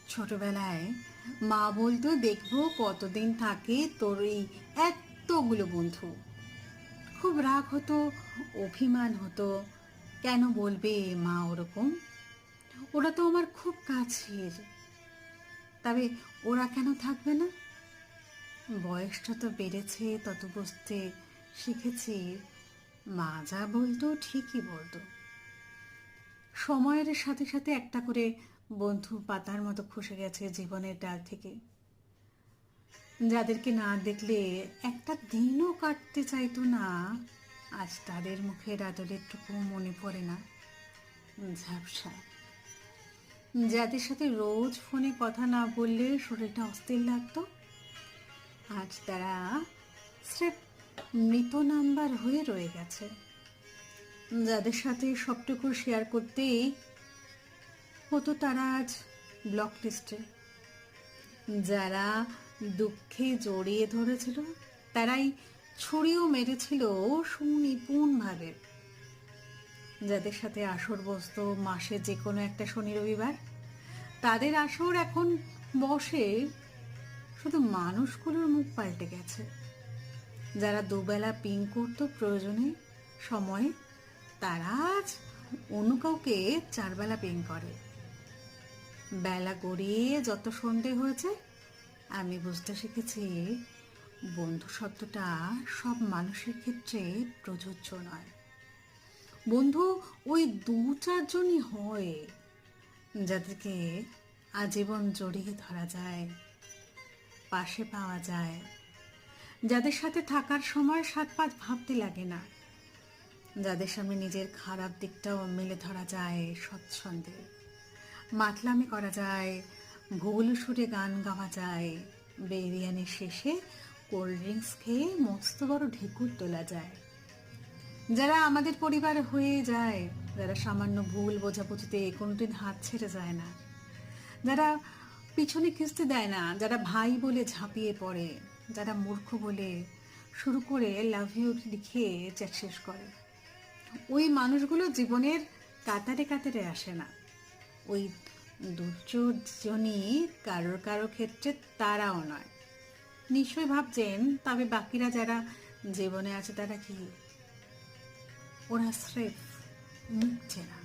ছোটবেলায় মা বলতো, দেখবো কতদিন থাকে তোর এই এতগুলো বন্ধু। খুব রাগ হতো, অভিমান হতো। কেন বলবে মা ওরকম? ওরা তো আমার খুব কাছের। তবে ওরা কেন থাকবে না? বয়সটা তো বেড়েছে, তত বুঝতে শিখেছি। মা যা বলতো ঠিকই বলতো। সময়ের সাথে সাথে একটা করে বন্ধু পাতার মতো খসে গেছে জীবনের ডাল থেকে, যাদেরকে না দেখলে একটা দিনও কাটতে চাইতো না। আজ তাদের মুখের আদলের টুকু মনে পড়ে না। ঝাপসা। যাদের সাথে রোজ ফোনে কথা না বললে শরীরটা অস্থির লাগতো, আজ তারা স্রেফ মৃত নাম্বার হয়ে রয়ে গেছে। যাদের সাথে সবটুকু শেয়ার করতেই হতো, তারা আজ ব্লক লিস্টে। যারা দুঃখে জড়িয়ে ধরেছিল, তারাই ছুরিও মেরেছিল সুনিপুণভাবে। যাদের সাথে আসর বসতো মাসে যে কোনো একটা শনি রবিবার, তাদের আসর এখন বসে শুধু মানুষগুলোর মুখ পাল্টে গেছে। যারা দুবেলা পিং করতো প্রয়োজনে সময়ে, তারা আজ অন্য কাউকে 4 বেলা পিং করে। বেলা গড়িয়ে যত সন্ধে হয়েছে, আমি বুঝতে শিখেছি বন্ধু শব্দটা সব মানুষের ক্ষেত্রে প্রযোজ্য নয়। বন্ধু ওই 2-4 জনই হয়, যাদেরকে আজীবন জড়িয়ে ধরা যায়, পাশে পাওয়া যায়, যাদের সাথে থাকার সময় 7-5 ভাবতে লাগে না, যাদের সামনে নিজের খারাপ দিকটাও মেলে ধরা যায় স্বচ্ছন্দে, মাতলামি করা যায়, ভুল সুরে গান গাওয়া যায়, বিরিয়ানির শেষে কোল্ড ড্রিঙ্কস খেয়ে মস্ত বড় ঢেকুর তোলা যায়। যারা আমাদের পরিবার হয়ে যায়, যারা সামান্য ভুল বোঝাবুঝিতে কোনোদিন হাত ছেড়ে যায় না, যারা পিছনে খিস্তে দেয় না, যারা ভাই বলে ঝাঁপিয়ে পড়ে, যারা মূর্খ বলে শুরু করে লাভ ইউ লিখে চ্যাট শেষ করে। ওই মানুষগুলো জীবনের কাতারে কাতারে আসে না। ওই 2-4 জনই কারোর কারো ক্ষেত্রে তারাও নয়। নিশ্চয়ই ভাবছেন, তবে বাকিরা যারা জীবনে আছে তারা কি? ওরা স্রেফ মুখ চেনা।